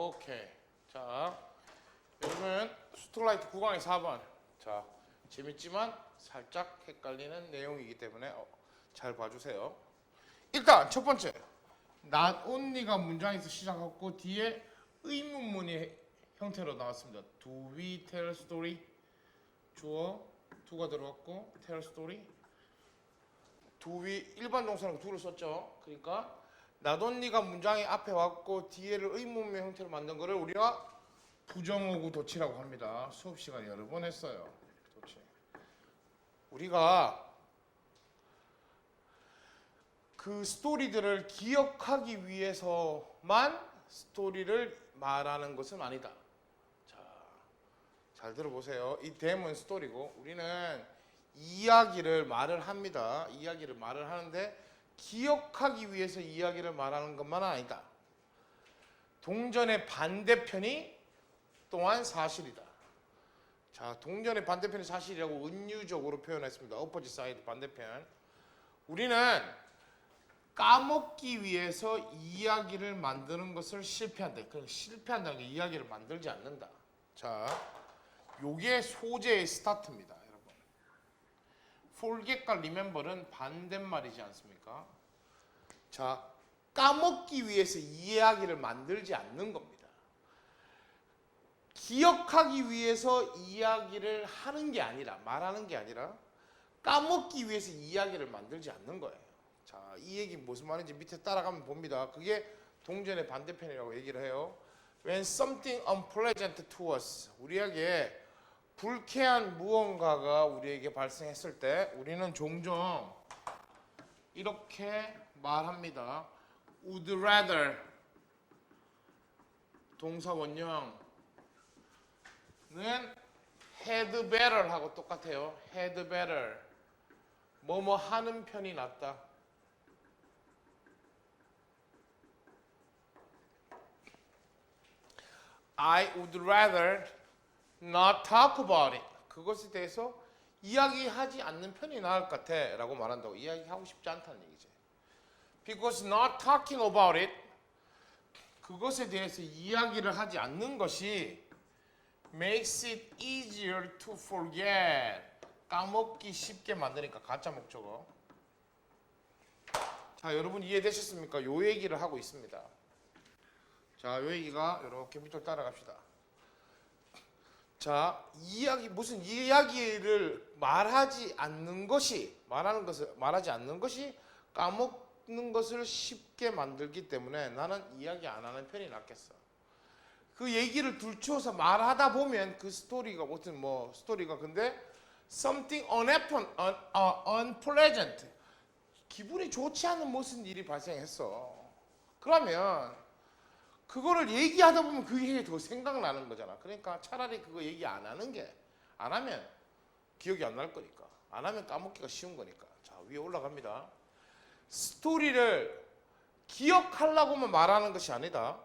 오케이. 자, 여러분 스톨라이트 9강의 4번. 자, 재밌지만 살짝 헷갈리는 내용이기 때문에 잘 봐주세요. 일단 첫 번째, not only가 문장에서 시작하고 뒤에 의문문이 형태로 나왔습니다. Do we tell story? 주어 to가 들어갔고 tell story. Do we 일반 동사는 do를 썼죠. 그러니까 not only가 문장의 앞에 왔고 뒤에를 의문문 형태로 만든 거를 우리가 부정어구 도치라고 합니다. 수업 시간에 여러 번 했어요. 도치. 우리가 그 스토리들을 기억하기 위해서만 스토리를 말하는 것은 아니다. 자, 잘 들어보세요. 이 댐은 스토리고 우리는 이야기를 말을 합니다. 이야기를 말을 하는데 기억하기 위해서 이야기를 말하는 것만은 아니다. 동전의 반대편이 또한 사실이다. 자, 동전의 반대편이 사실이라고 은유적으로 표현했습니다. opposite side, 반대편. 우리는 까먹기 위해서 이야기를 만드는 것을 실패한다. 그럼 실패한다는 게 이야기를 만들지 않는다. 자, 요게 소재의 스타트입니다, 여러분. forget과 remember는 반대말이지 않습니까? 자, 까먹기 위해서 이야기를 만들지 않는 겁니다. 기억하기 위해서 이야기를 하는 게 아니라, 말하는 게 아니라 까먹기 위해서 이야기를 만들지 않는 거예요. 자, 이 얘기 무슨 말인지 밑에 따라가면 봅니다. 그게 동전의 반대편이라고 얘기를 해요. When something unpleasant to us, 우리에게 불쾌한 무언가가 우리에게 발생했을 때 우리는 종종 이렇게 말합니다. Would rather, 동사 원형은 had better 하고 똑같아요. had better, 뭐뭐 하는 편이 낫다. I would rather not talk about it. 그것에 대해서 이야기하지 않는 편이 나을 것 같아 라고 말한다고. 이야기하고 싶지 않다는 얘기지. Because not talking about it, 그것에 대해서 이야기를 하지 않는 것이 makes it easier to forget, 까먹기 쉽게 만드니까 가짜 목적어. 자, 여러분 이해되셨습니까? 요 얘기를 하고 있습니다. 자, 요 얘기가 이렇게 밑으로 따라갑시다. 자, 무슨 이야기를 말하지 않는 것이, 말하지 않는 것이 까먹는 것을 쉽게 만들기 때문에 나는 이야기 안 하는 편이 낫겠어. 그 얘기를 둘쳐서 말하다 보면 그 스토리가 무슨 스토리가 근데 something unpleasant, 기분이 좋지 않은 무슨 일이 발생했어. 그러면 그거를 얘기하다 보면 그게 더 생각나는 거잖아. 그러니까 차라리 그거 얘기 안 하는 게, 안 하면 기억이 안 날 거니까, 안 하면 까먹기가 쉬운 거니까. 자, 위에 올라갑니다. 스토리를 기억하려고만 말하는 것이 아니다.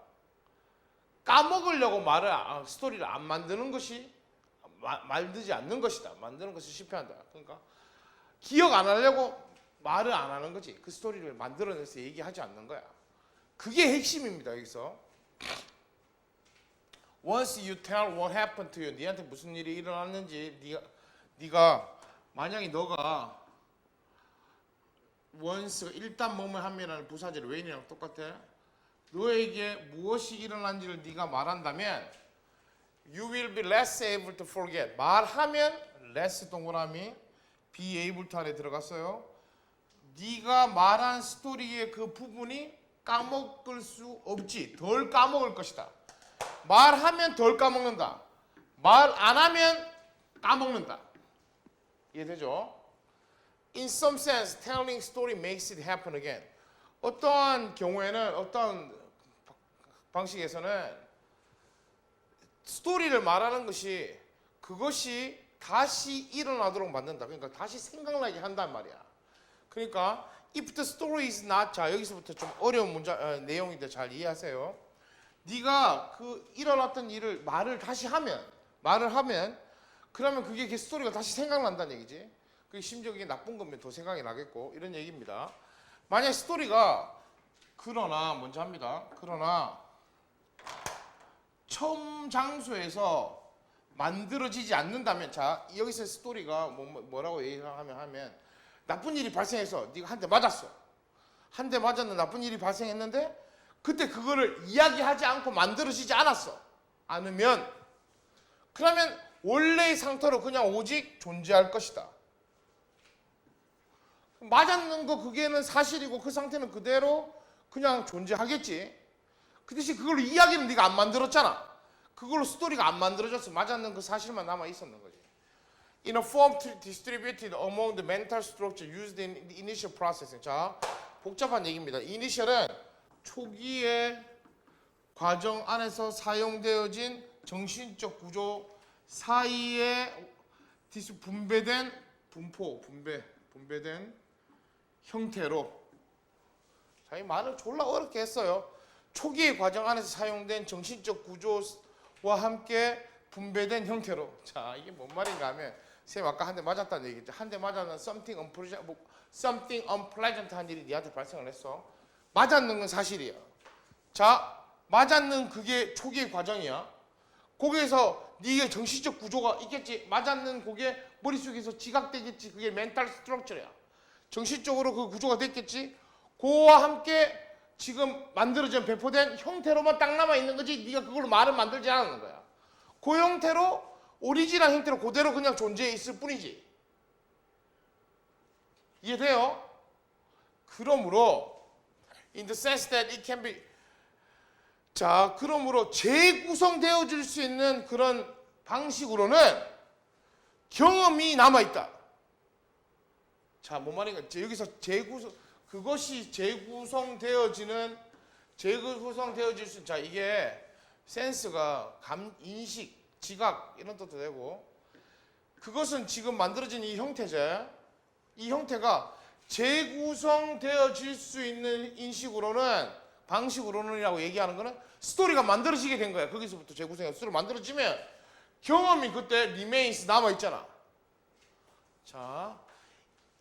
까먹으려고 스토리를 안 만드는 것이, 만들지 않는 것이다. 만드는 것이 실패한다. 그러니까 기억 안 하려고 말을 안 하는 거지. 그 스토리를 만들어내서 얘기하지 않는 거야. 그게 핵심입니다, 여기서. Once you tell what happened to you, 니한테 무슨 일이 일어났는지, 네가 만약에 너가 once가 일단 뭐뭐 함이라는 부사절 when이랑 똑같아. 너에게 무엇이 일어난지를 네가 말한다면 you will be less able to forget. 말하면 less 동그라미 be able to 안에 들어갔어요. 네가 말한 스토리의 그 부분이 까먹을 수 없지. 덜 까먹을 것이다. 말하면 덜 까먹는다. 말 안 하면 까먹는다. 이해되죠? In some sense, telling story makes it happen again. 어떠한 경우에는, 어떠한 방식에서는 스토리를 말하는 것이 그것이 다시 일어나도록 만든다. 그러니까 다시 생각나게 한단 말이야. 그러니까 if the story is not, 자, 여기서부터 좀 어려운 내용인데 잘 이해하세요. 네가 그 일어났던 일을 말을 하면 그러면 그게 그 스토리가 다시 생각난다는 얘기지. 그게 심지어 그게 나쁜 거면 더 생각이 나겠고 이런 얘기입니다. 만약 스토리가 그러나 먼저 합니다. 그러나 처음 장소에서 만들어지지 않는다면, 자 여기서 스토리가 뭐라고 얘기하면 나쁜 일이 발생해서 네가 한 대 맞았어. 한 대 맞았는데 나쁜 일이 발생했는데 그때 그거를 이야기하지 않고 만들어지지 않으면 그러면 원래의 상태로 그냥 오직 존재할 것이다. 맞았는 거 그게는 사실이고 그 상태는 그대로 그냥 존재하겠지. 그 대신 그걸로 이야기는 네가 안 만들었잖아. 그걸로 스토리가 안 만들어졌어. 맞았는 그 사실만 남아 있었는 거지. In a form distributed among the mental structure used in the initial processing. 자, 복잡한 얘기입니다. 이니셜은 초기의 과정 안에서 사용되어진 정신적 구조 사이에 분배된 분배된 형태로. 자, 이 말을 졸라 어렵게 했어요. 초기의 과정 안에서 사용된 정신적 구조와 함께 분배된 형태로. 자, 이게 뭔 말인가 하면 선생님 아까 한 대 맞았다는 얘기죠. 한 대 맞았는 something unpleasant 한 일이 니한테 발생을 했어. 맞았는 건 사실이야. 자, 맞았는 그게 초기의 과정이야. 거기에서 네가 정신적 구조가 있겠지. 맞았는 그게 머릿속에서 지각되겠지. 그게 멘탈 스트럭처야. 정신적으로 그 구조가 됐겠지. 그와 함께 지금 만들어진 배포된 형태로만 딱 남아 있는 거지. 네가 그걸로 말을 만들지 않았는 거야. 그 형태로 오리지널 형태로 그대로 그냥 존재해 있을 뿐이지. 이해돼요? 그러므로 in the sense that it can be, 자, 그러므로 재구성되어질 수 있는 그런 방식으로는 경험이 남아있다. 자, 뭔 말인가? 여기서 그것이 재구성되어질 수 있는, 자, 이게 센스가 인식, 지각 이런 뜻도 되고, 그것은 지금 만들어진 이 형태제, 이 형태가 재구성되어질 수 있는 인식으로는, 방식으로는이라고 얘기하는 거는 스토리가 만들어지게 된 거야. 거기서부터 재구성해서 스토리가 만들어지면 경험이 그때 remains 남아있잖아. 자,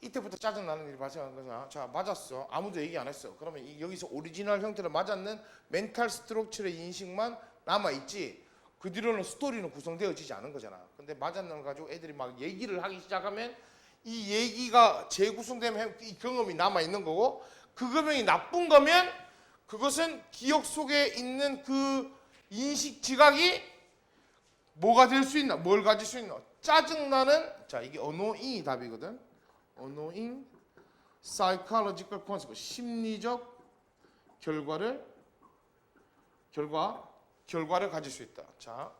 이때부터 짜증나는 일이 발생한 거잖아. 자, 맞았어. 아무도 얘기 안 했어. 그러면 여기서 오리지널 형태를 맞았는 멘탈 스트럭처의 인식만 남아있지, 그 뒤로는 스토리는 구성되어지지 않은 거잖아. 근데 맞았는 걸 가지고 애들이 막 얘기를 하기 시작하면 이 얘기가 재구성되면 이 경험이 남아있는 거고, 그 경험이 나쁜 거면 그것은 기억 속에 있는 그 인식 지각이 뭐가 될 수 있나? 뭘 가질 수 있나? 짜증나는, 자, 이게 annoying이 답이거든. annoying psychological consequence, 심리적 결과를 가질 수 있다. 자,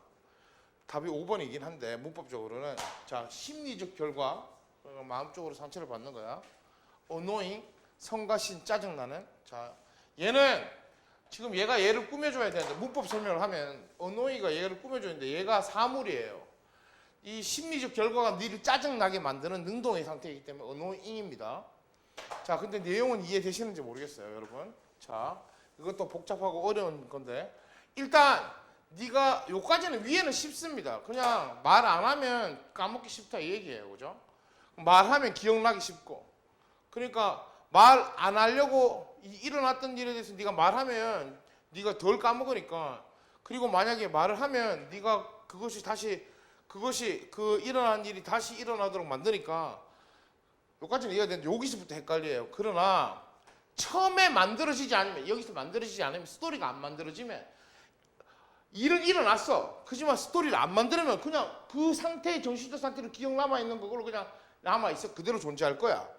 답이 5번이긴 한데 문법적으로는, 자, 심리적 결과, 마음적으로 상처를 받는 거야. annoying, 성가신, 짜증나는. 자, 얘는 지금 얘를 꾸며줘야 되는데, 문법 설명을 하면 annoying가 얘를 꾸며주는데 얘가 사물이에요. 이 심리적 결과가 니를 짜증나게 만드는 능동의 상태이기 때문에 annoying입니다. 자, 근데 내용은 이해되시는지 모르겠어요, 여러분. 자, 이것도 복잡하고 어려운 건데, 일단 네가 요까지는 위에는 쉽습니다. 그냥 말 안 하면 까먹기 쉽다 이 얘기예요, 그죠? 말하면 기억나기 쉽고. 그러니까 말 안 하려고 일어났던 일에 대해서 네가 말하면 네가 덜 까먹으니까. 그리고 만약에 말을 하면 네가 그것이 그 일어난 일이 다시 일어나도록 만드니까, 여기까지는 이해가 되는데 여기서부터 헷갈려요. 그러나 처음에 만들어지지 않으면, 여기서 만들어지지 않으면, 스토리가 안 만들어지면, 일은 일어났어. 그지만 스토리를 안 만들면 그냥 그 상태의 정신적 상태로 기억 남아있는 거로 그냥 남아있어. 그대로 존재할 거야.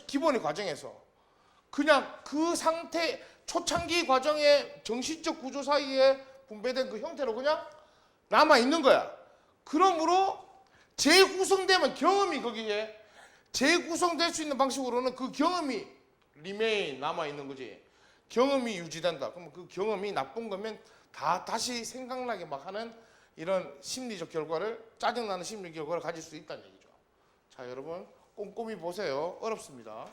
기본의 과정에서. 그냥 그 상태, 초창기 과정의 정신적 구조 사이에 분배된 그 형태로 그냥 남아있는 거야. 그러므로 재구성되면 경험이 거기에 재구성될 수 있는 방식으로는 그 경험이 remain 남아있는 거지. 경험이 유지된다. 그러면 그 경험이 나쁜 거면 다시 생각나게 막 하는 이런 심리적 결과를, 짜증나는 심리적 결과를 가질 수 있다는 얘기죠. 자, 여러분 꼼꼼히 보세요. 어렵습니다.